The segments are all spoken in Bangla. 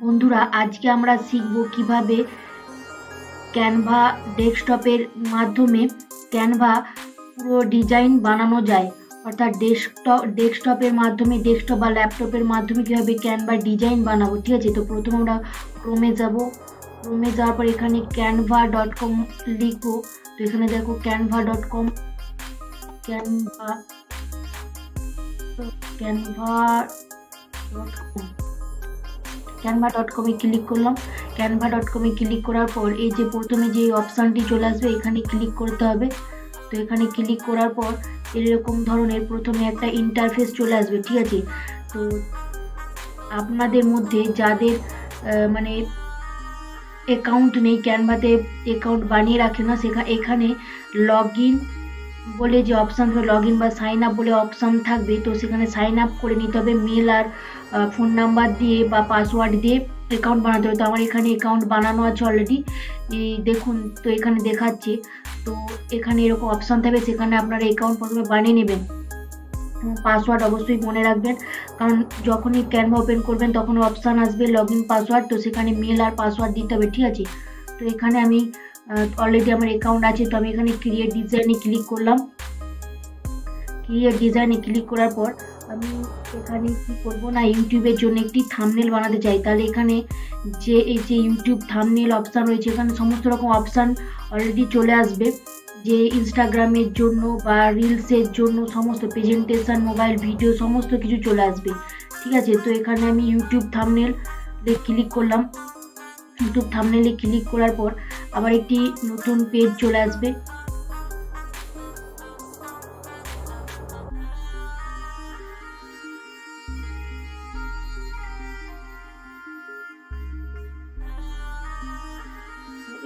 বন্ধুরা, আজকে আমরা শিখব কিভাবে ক্যানভা ডেস্কটপের মাধ্যমে ক্যানভা পুরো ডিজাইন বানানো যায়। অর্থাৎ ডেস্কটপের মাধ্যমে, ডেস্কটপ বা ল্যাপটপের মাধ্যমে কিভাবে ক্যানভা ডিজাইন বানাবো। ঠিক আছে, তো প্রথমে আমরা ক্রোমে যাব। ক্রোমে যাওয়ার পর এখানে canva.com লিখবো। তো এখানে দেখো canva.com, ক্যানভা canva.com canva.com-এ ক্লিক করলাম। canva.com-এ ক্লিক করার পর এই যে প্রথমে যে অপশানটি চলে আসবে এখানে ক্লিক করতে হবে। তো এখানে ক্লিক করার পর এরকম ধরনের প্রথমে একটা ইন্টারফেস চলে আসবে। ঠিক আছে, তো আপনাদের মধ্যে যাদের মানে অ্যাকাউন্ট নেই, ক্যানভাতে অ্যাকাউন্ট বানিয়ে রাখে না, এখানে লগ ইন বলে যে অপশান থাকবে, লগ ইন বা সাইন আপ বলে অপশান থাকবে। তো সেখানে সাইন আপ করে নিতে হবে, মেল আর ফোন নাম্বার দিয়ে বা পাসওয়ার্ড দিয়ে অ্যাকাউন্ট বানাতে হবে। তো আমার এখানে অ্যাকাউন্ট বানানো আছে অলরেডি, দেখুন। তো এখানে দেখাচ্ছে, তো এখানে এরকম অপশান থাকবে, সেখানে আপনারা অ্যাকাউন্ট প্রথমে বানিয়ে নেবেন। পাসওয়ার্ড অবশ্যই মনে রাখবেন, কারণ যখনই ক্যানভা ওপেন করবেন তখন অপশান আসবে লগ ইন পাসওয়ার্ড। তো সেখানে মেল আর পাসওয়ার্ড দিতে হবে। ঠিক আছে, তো এখানে আমি অলরেডি আমার অ্যাকাউন্ট আছে, তো আমি এখানে ক্রিয়েট ডিজাইনে ক্লিক করলাম। ক্রিয়েট ডিজাইনে ক্লিক করার পর আমি এখানে কি করব না, ইউটিউবের জন্য একটি থাম্বনেল বানাতে চাই। তাহলে এখানে যে এই যে ইউটিউব থাম্বনেল অপশান রয়েছে, এখানে সমস্ত রকম অপশান অলরেডি চলে আসবে, যে ইনস্টাগ্রামের জন্য বা রিলসের জন্য সমস্ত প্রেজেন্টেশন, মোবাইল ভিডিও সমস্ত কিছু চলে আসবে। ঠিক আছে, তো এখানে আমি ইউটিউব থাম্বনেল ক্লিক করলাম। ইউটিউব থাম্বনেলে ক্লিক করার পর আবার একটি নতুন পেজ চলে আসবে।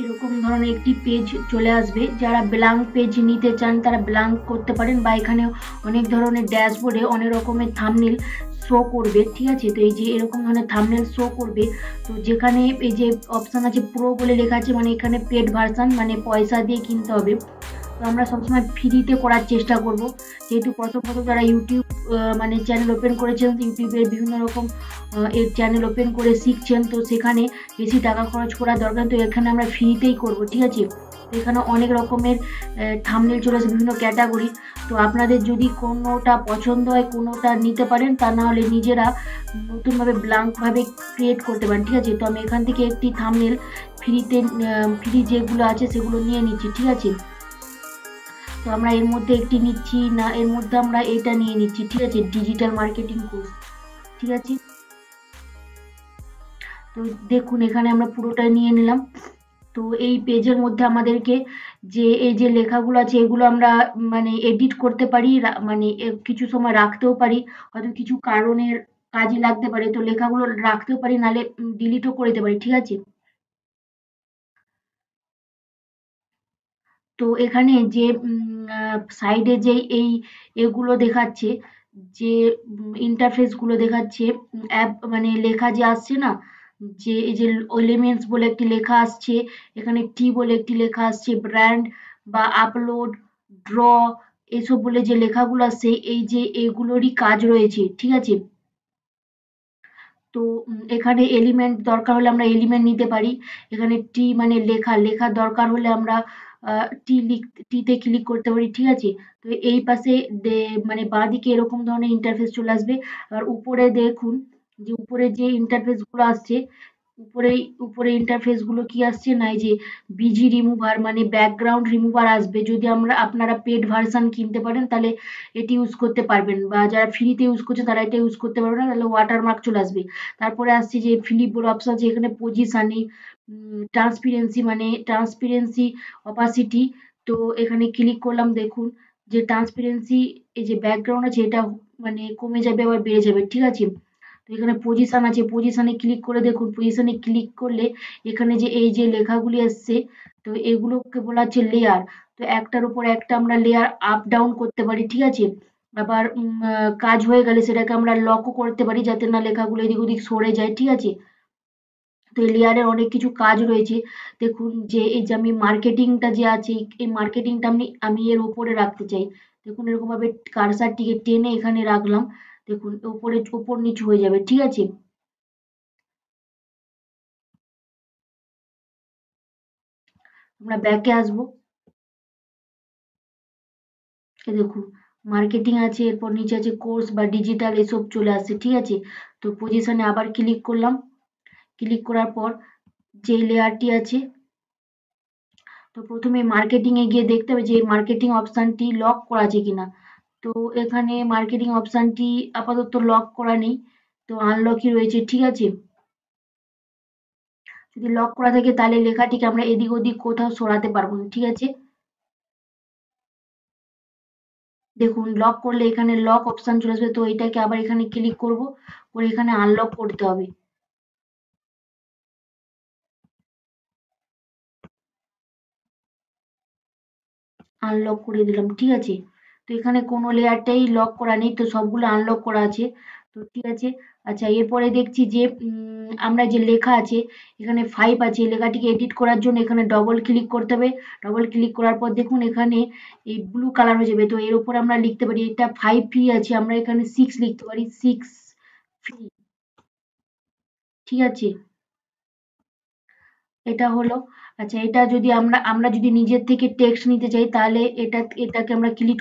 এরকম ধরনের একটি পেজ চলে আসবে। যারা ব্ল্যাঙ্ক পেজ নিতে চান তারা ব্ল্যাঙ্ক করতে পারেন, বা এখানে অনেক ধরনের ড্যাশবোর্ডে অনেক রকমের থাম্বনেল শো করবে। ঠিক আছে, তো এই যে এরকম ধরনের থাম্বনেল শো করবে। তো যেখানে এই যে অপশান আছে প্রো বলে লেখা আছে, মানে এখানে পেড ভার্সান, মানে পয়সা দিয়ে কিনতে হবে। তো আমরা সবসময় ফ্রিতে করার চেষ্টা করব, যেহেতু প্রথম যারা ইউটিউব মানে চ্যানেল ওপেন করেছেন, ইউটিউবের বিভিন্ন রকম এর চ্যানেল ওপেন করে শিখছেন, তো সেখানে বেশি টাকা খরচ করার দরকার। তো এখানে আমরা ফ্রিতেই করব। ঠিক আছে, এখানে অনেক রকমের থাম্বনেল চলে আসে, বিভিন্ন ক্যাটাগরি। তো আপনাদের যদি কোনোটা পছন্দ হয় কোনোটা নিতে পারেন, তা না হলে নিজেরা নতুনভাবে ব্ল্যাঙ্কভাবে ক্রিয়েট করতে পারেন। ঠিক আছে, তো আমি এখান থেকে একটি থাম্বনেল ফ্রিতে, ফ্রি যেগুলো আছে সেগুলো নিয়ে নিচ্ছি। ঠিক আছে, তো আমরা এর মধ্যে একটি নিচ্ছি না, এর মধ্যে আমরা এটা নিয়ে নিচ্ছি। ঠিক আছে, ডিজিটাল মার্কেটিং কোর্স। ঠিক আছে, তো দেখুন এখানে আমরা পুরোটাই নিয়ে নিলাম। তো এই পেজের মধ্যে আমাদেরকে যে এই যে লেখাগুলো আছে এগুলো আমরা মানে এডিট করতে পারি, মানে কিছু সময় রাখতেও পারি, হয়তো কিছু কারণের কাজে লাগতে পারে। তো লেখাগুলো রাখতেও পারি, নাহলে ডিলিটও করে দিতে পারি। ঠিক আছে, তো এখানে যে সাইডে যে এগুলো দেখাচ্ছে, যে ইন্টারফেস গুলো দেখাচ্ছে, অ্যাপ মানে লেখা যে আসছে না, যে এই যে এলিমেন্টস বলে একটি লেখা আসছে, এখানে টি বলে একটি লেখা আসছে, ব্র্যান্ড বা আপলোড, ড্র, এসব বলে যে লেখাগুলো আসছে, এই যে এগুলোরই কাজ রয়েছে। ঠিক আছে, তো এখানে এলিমেন্ট দরকার হলে আমরা এলিমেন্ট নিতে পারি। এখানে টি মানে লেখার দরকার হলে আমরা টিতে ক্লিক করতে পারি। ঠিক আছে, তো এই পাশে মানে বাঁদিকে এরকম ধরনের ইন্টারফেস চলে আসবে। আর উপরে দেখুন, যে উপরে যে ইন্টারফেস গুলো আসছে, উপরে ইন্টারফেস গুলো কি আসছে না, এই যে বিজি রিমুভার মানে ব্যাকগ্রাউন্ড রিমুভার আসবে। যদি আপনারা পেড ভার্সন কিনতে পারেন তাহলে এটি ইউজ করতে পারবেন, বা যারা ফ্রিতে ইউজ করছে তারা এটা ইউজ করতে পারবে না, তাহলে ওয়াটারমার্ক চলে আসবে। তারপরে আসছে যে ফিলিপ বলে অপশন আছে, এখানে পজিশনে ট্রান্সপারেন্সি, অপাসিটি। তো এখানে ক্লিক করলাম, দেখুন যে ট্রান্সপারেন্সি, এই যে ব্যাকগ্রাউন্ড আছে এটা মানে কমে যাবে আবার বেড়ে যাবে। ঠিক আছে, তো এখানে পজিশন আছে, পজিশনে ক্লিক করে দেখুন, পজিশনে ক্লিক করলে এখানে যে এই যে লেখাগুলি আসছে, তো এগুলোকে বলা হচ্ছে লেয়ার। তো একটার উপর একটা আমরা লেয়ার আপ ডাউন করতে পারি। ঠিক আছে, আবার কাজ হয়ে গেলে সেটাকে আমরা লকও করতে পারি, যাতে না লেখাগুলো এদিক ওদিক সরে যায়। ঠিক আছে, তো এই লেয়ারের অনেক কিছু কাজ রয়েছে। দেখুন যে এই যে আমি মার্কেটিংটা যে আছে, এই মার্কেটিংটা আমি এর উপরে রাখতে চাই। দেখুন এরকম ভাবে কার্সারটিকে টেনে এখানে রাখলাম, দেখুন উপরে উপর নিচু হয়ে যাবে। ঠিক আছে, আমরা ব্যাকে আসবো, এই দেখুন মার্কেটিং আছে, এরপর নিচে আছে কোর্স বা ডিজিটাল, এসব চলে আসছে, ঠিক আছে। তো পজিশনে আবার ক্লিক করলাম, ক্লিক করার পর যে লেয়ারটি আছে, তো প্রথমে মার্কেটিং এ গিয়ে দেখতে হবে যে মার্কেটিং অপশনটি লক করা আছে কিনা। তো এখানে মার্কেটিং অপশনটি আপাতত লক করা নেই, তো আনলকই রয়েছে, ঠিক আছে। যদি লক করা থাকে তাহলে লেখাটিকে আমরা এদিক ওদিক কোথাও সরাতে পারবো না, ঠিক আছে। দেখুন লক করলে এখানে লক অপশন চলে আসবে, তো এটাকে আবার এখানে ক্লিক করব, করে এখানে আনলক করতে হবে। আনলক করে দিলাম, ঠিক আছে। তো এখানে কোনো লেয়ারটাই লক করা নেই, তো সবগুলো আনলক করা আছে, তো ঠিক আছে। আচ্ছা, এরপরে দেখছি যে আমরা যে লেখা আছে এখানে 5 আছে, লেখাটিকে এডিট করার জন্য এখানে ডবল ক্লিক করতে হবে। ডবল ক্লিক করার পর দেখুন এখানে এই ব্লু কালার হয়ে যাবে, তো এর উপর আমরা লিখতে পারি, এটা 5 ফ্রি আছে, আমরা এখানে 6 লিখতে পারি, 6 ফ্রি, ঠিক আছে। এটা হলো। আচ্ছা, এটা যদি আমরা আমরা যদি নিজের থেকে টেক্সট নিতে চাই তাহলে এটাকে আমরা ক্লিক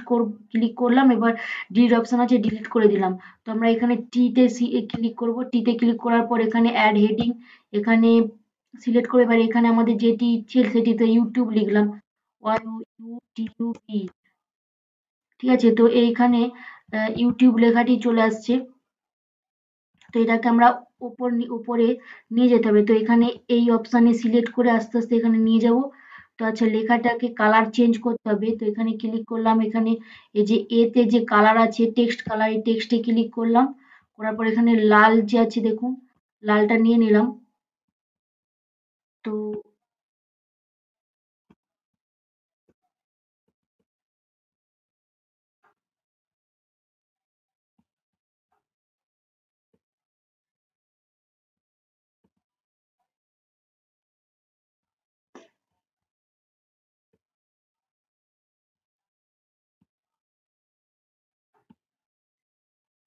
করলাম, এবার ডিলিট অপশন আছে, ডিলিট করে দিলাম। তো আমরা এখানে ক্লিক করব, টিতে ক্লিক করার পর এখানে অ্যাড হেডিং এখানে সিলেক্ট করে, এবার এখানে আমাদের যেটি ইচ্ছে সেটিতে ইউটিউব লিখলাম, ইউটিউবই, ঠিক আছে। তো এইখানে ইউটিউব লেখাটি চলে আসছে, তো এটাকে আমরা উপরে নিয়ে যেতে হবে, তো এখানে এই অপশানে সিলেক্ট করে আস্তে আস্তে এখানে নিয়ে যাব। তো আচ্ছা, লেখাটাকে কালার চেঞ্জ করতে হবে, তো এখানে ক্লিক করলাম, এখানে এই যে এতে যে কালার আছে টেক্সট কালার, এই টেক্সটে ক্লিক করলাম, করার পর এখানে লাল যে আছে দেখুন, লালটা নিয়ে নিলাম। তো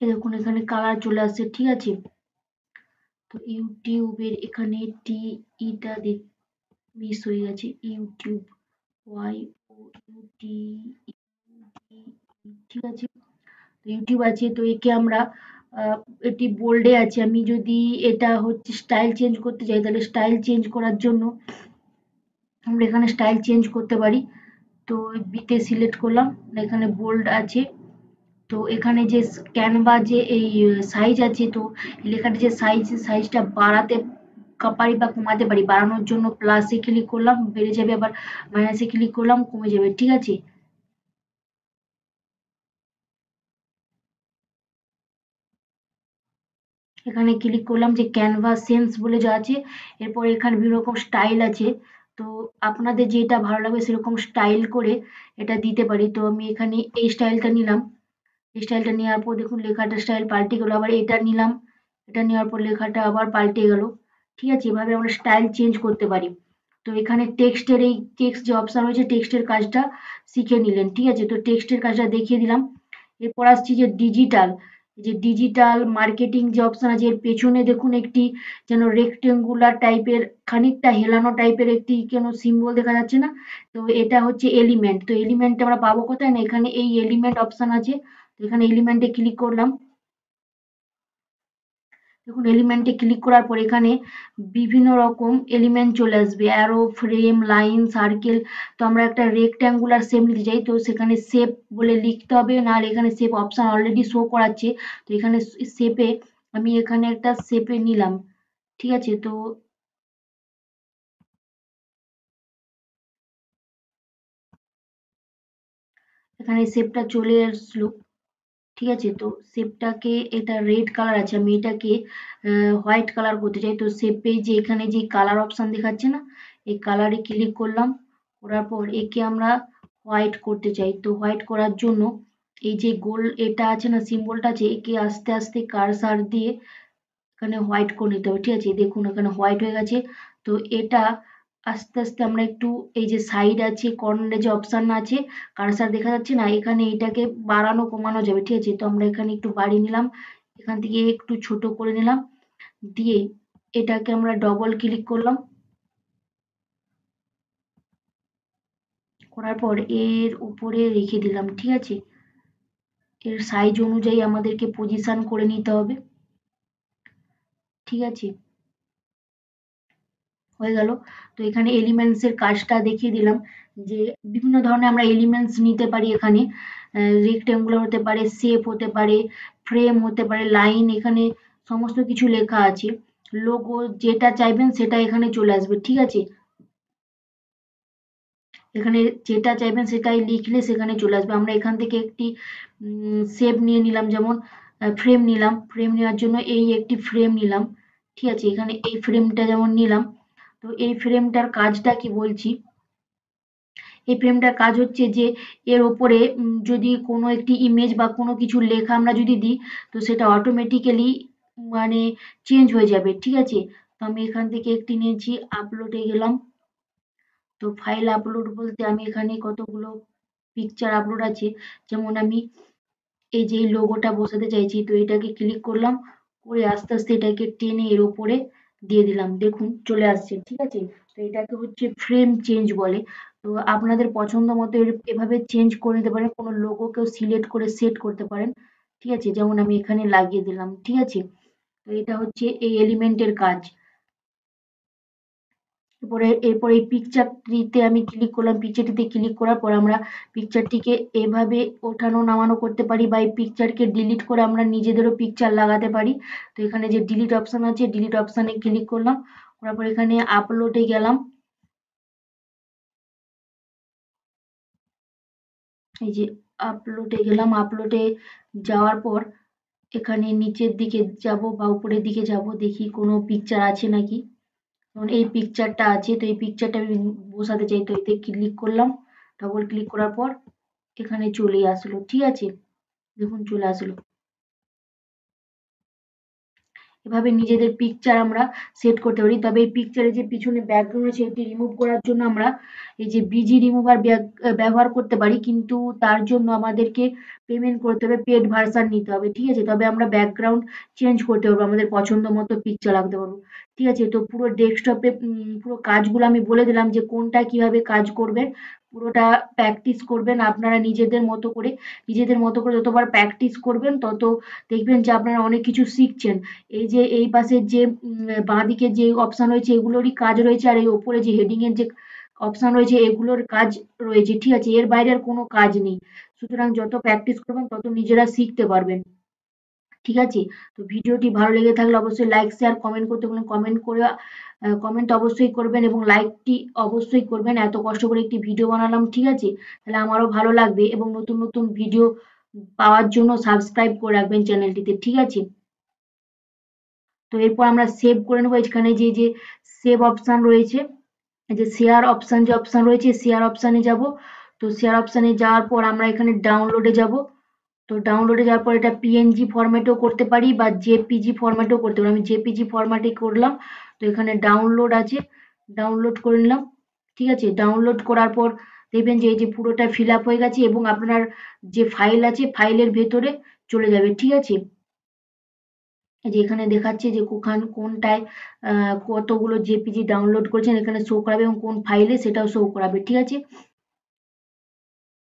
এই দেখুন এখানে কালার চলে আসছে, ঠিক আছে। তো ইউটিউবের এখানে ইটা মিস হয়ে গেছে, ইউটিউব, ওয়াই ও ইউটি, ঠিক আছে। ইউটিউব আছে, তো একে আমরা আহ, এটি বোল্ডে আছে, আমি যদি এটা হচ্ছে স্টাইল চেঞ্জ করতে চাই তাহলে স্টাইল চেঞ্জ করার জন্য আমরা এখানে স্টাইল চেঞ্জ করতে পারি। তো বিতে সিলেক্ট করলাম, এখানে বোল্ড আছে, তো এখানে যে ক্যানভা যে এই সাইজ আছে, তো লেখাটা যে সাইজটা বাড়াতে পারি বা কমাতে পারি, বাড়ানোর জন্য প্লাসে ক্লিক করলাম বেড়ে যাবে, আবার মাইনাসে ক্লিক করলাম কমে যাবে, ঠিক আছে। এখানে ক্লিক করলাম যে ক্যানভাস সেন্স বলে যা আছে, এরপর এখানে বিভিন্ন রকম স্টাইল আছে, তো আপনাদের যেটা ভালো লাগবে সেরকম স্টাইল করে এটা দিতে পারি। তো আমি এখানে এই স্টাইলটা নিলাম, এই স্টাইলটা নেওয়ার পর দেখুন লেখাটা স্টাইল পাল্টে গেল, আবার এটা নিলাম, এটা নেওয়ার পর লেখাটা আবার পাল্টে গেল, ঠিক আছে। এভাবে আমরা স্টাইল চেঞ্জ করতে পারি। তো এখানে টেক্সটের এই টেক্সট যে অপশন রয়েছে টেক্সটের কাজটা শিখে নিলেন, ঠিক আছে। তো টেক্সটের কাজটা দেখিয়ে দিলাম। এরপর আসছি যে ডিজিটাল, যে ডিজিটাল মার্কেটিং যে অপশন আছে এর পেছনে দেখুন একটি যেন রেক্টেঙ্গুলার টাইপের খানিকটা হেলানো টাইপের একটি কেন সিম্বল দেখা যাচ্ছে না, তো এটা হচ্ছে এলিমেন্ট। তো এলিমেন্ট আমরা পাবো কোথায়, না এখানে এই এলিমেন্ট অপশন আছে, তো এখানে এলিমেন্টে ক্লিক করলাম। দেখুন এলিমেন্টে ক্লিক করার পর এখানে বিভিন্ন রকম এলিমেন্ট চলে আসবে, অ্যারো, ফ্রেম, লাইন, সার্কেল। তো আমরা একটা রেক্ট্যাঙ্গুলার শেপ নিতে চাই, তো সেখানে শেপ বলে লিখতে হবে, নাহলে এখানে শেপ অপশন অলরেডি শো করাচ্ছে, তো এখানে শেপে আমি এখানে একটা শেপে নিলাম, ঠিক আছে। তো এখানে শেপটা চলে আসলো, ঠিক আছে। তো শেপটাকে, এটা রেড কালার আছে, আমি এটাকে হোয়াইট কালার করতে চাই, তো শেপে যে এখানে যে কালার অপশন দেখাচ্ছে না, এই কালারে ক্লিক করলাম, করার পর একে আমরা হোয়াইট করতে চাই। তো হোয়াইট করার জন্য এই যে গোল এটা আছে না, সিম্বলটা আছে, একে আস্তে আস্তে কারসার দিয়ে এখানে হোয়াইট করে নিতে হবে, ঠিক আছে। দেখুন এখানে হোয়াইট হয়ে গেছে। তো এটা আস্তে আস্তে আমরা একটু এই যে সাইড আছে কর্নারে যে অপশন আছে কার্সার দেখা যাচ্ছে না, এখানে এটাকে বাড়ানো কমানো যাবে, ঠিক আছে। তো আমরা এখানে একটু বাড়িয়ে নিলাম, এখান থেকে একটু ছোট করে নিলাম, দিয়ে এটাকে আমরা ডবল ক্লিক করলাম, করার পর এর উপরে রেখে দিলাম, ঠিক আছে। এর সাইজ অনুযায়ী আমাদেরকে পজিশন করে নিতে হবে, ঠিক আছে। হয়ে গেল। তো এখানে এলিমেন্টস এর কাজটা দেখিয়ে দিলাম যে বিভিন্ন ধরনের আমরা এলিমেন্টস নিতে পারি এখানে, রেক্টেঙ্গুলার হতে পারে, শেপ হতে পারে, ফ্রেম হতে পারে, লাইন, এখানে সমস্ত কিছু লেখা আছে। লোগো যেটা চাইবেন সেটা এখানে চলে আসবে, ঠিক আছে। এখানে যেটা চাইবেন সেটাই লিখলে সেখানে চলে আসবে। আমরা এখান থেকে একটি শেপ নিয়ে নিলাম, যেমন ফ্রেম নিলাম, ফ্রেম নেওয়ার জন্য এই একটি ফ্রেম নিলাম, ঠিক আছে। এখানে এই ফ্রেমটা যেমন নিলাম, তো এই ফ্রেমটার কাজটা কি বলছি। এই ফ্রেমটার কাজ হচ্ছে যে এর ওপরে যদি কোনো একটি ইমেজ বা কোনো কিছু লেখা আমরা যদি দিই, তো সেটা অটোমেটিক্যালি মানে চেঞ্জ হয়ে যাবে, ঠিক আছে। তো আমি এখান থেকে একটি নিয়েছি, আপলোডে গেলাম। তো ফাইল আপলোড বলতে আমি এখানে কতগুলো পিকচার আপলোড আছে, যেমন আমি এই যে লোগোটা বসাতে চাইছি, তো এটাকে ক্লিক করলাম, করে আস্তে আস্তে এটাকে টেনে এর উপরে দিয়ে দিলাম, দেখুন চলে আসছে, ঠিক আছে। তো এটাকে হচ্ছে ফ্রেম চেঞ্জ বলে। তো আপনাদের পছন্দ মতো এভাবে চেঞ্জ করে নিতে পারেন, কোনো লোগোকেও সিলেক্ট করে সেট করতে পারেন, ঠিক আছে। যেমন আমি এখানে লাগিয়ে দিলাম, ঠিক আছে। তো এটা হচ্ছে এই এলিমেন্টের কাজ। এরপরে এই পিকচারটিতে আমি ক্লিক করলাম, পিকচারটিতে ক্লিক করার পর আমরা পিকচারটিকে এভাবে ওঠানো নামানো করতে পারি, বা এই পিকচারকে ডিলিট করে আমরা নিজেদেরও পিকচার লাগাতে পারি। তো এখানে যে ডিলিট অপশন আছে, ডিলিট অপশনে ক্লিক করলাম, করার পর এখানে আপলোডে গেলাম। এই যে আপলোডে গেলাম, আপলোডে যাওয়ার পর এখানে নিচের দিকে যাব বা উপরের দিকে যাব, দেখি কোনো পিকচার আছে নাকি। যেমন এই পিকচারটা আছে, তো এই পিকচারটা আমি বসাতে চাই, তো এতে ক্লিক করলাম, ডবল ক্লিক করার পর এখানে চলে আসলো, ঠিক আছে। দেখুন চলে আসলো। এভাবে নিজেদের পিকচার আমরা সেট করতে পারি। তবে এই পিকচারে যে পিছনে ব্যাকগ্রাউন্ড আছে এটি রিমুভ করার জন্য আমরা এই যে বিজি রিমুভার ব্যবহার করতে পারি, কিন্তু তার জন্য আমাদেরকে পেমেন্ট করতে হবে, পেড ভার্সন নিতে হবে, ঠিক আছে। তবে আমরা ব্যাকগ্রাউন্ড চেঞ্জ করতে পারবো, আমাদের পছন্দ মতো পিকচার রাখতে পারবো, ঠিক আছে। তো পুরো ডেস্কটপে পুরো কাজগুলো আমি বলে দিলাম যে কোনটা কিভাবে কাজ করবেন, পুরোটা প্র্যাকটিস করবেন আপনারা নিজেদের মতো করে। নিজেদের মতো করে যতবার প্র্যাকটিস করবেন তত দেখবেন যে আপনারা অনেক কিছু শিখছেন। এই যে এই পাশের যে বাঁদিকে যে অপশন রয়েছে এগুলোরই কাজ রয়েছে, আর এই ওপরে যে হেডিং এর যে অপশন রয়েছে এগুলোর কাজ রয়েছে, ঠিক আছে। এর বাইরে আর কোনো কাজ নেই। সুতরাং যত প্র্যাকটিস করবেন তত নিজেরা শিখতে পারবেন, ঠিক আছে। তো ভিডিওটি ভালো লেগে থাকলে অবশ্যই লাইক শেয়ার কমেন্ট করতে বলুন, কমেন্ট করে কমেন্ট অবশ্যই করবেন এবং লাইকটি অবশ্যই করবেন। এত কষ্ট করে একটি ভিডিও বানালাম, ঠিক আছে, তাহলে আমারও ভালো লাগবে, এবং নতুন নতুন ভিডিও পাওয়ার জন্য সাবস্ক্রাইব করে রাখবেন চ্যানেলটিতে, ঠিক আছে। তো এরপর আমরা সেভ করে নেবো। এখানে যে যে সেভ অপশন রয়েছে, এই যে শেয়ার অপশন যে অপশন রয়েছে, শেয়ার অপশনে যাব। তো শেয়ার অপশনে যাওয়ার পর আমরা এখানে ডাউনলোডে যাব। তো ডাউনলোডে যাওয়ার পর এটা পিএনজি ফরম্যাটেও করতে পারি বা জেপিজি ফরম্যাটেও করতে পারি। আমি জেপিজি ফরম্যাটে করলাম। তো এখানে ডাউনলোড আছে, ডাউনলোড করে নিলাম, ঠিক আছে। ডাউনলোড করার পর দেখবেন যে এই যে পুরোটা ফিল আপ হয়ে গেছে এবং আপনার যে ফাইল আছে ফাইলের ভেতরে চলে যাবে, ঠিক আছে। এই যে এখানে দেখাচ্ছে যে কোনটায় কতগুলো জেপিজি ডাউনলোড করেছেন, এখানে শো করাবে এবং কোন ফাইলে সেটাও শো করাবে, ঠিক আছে।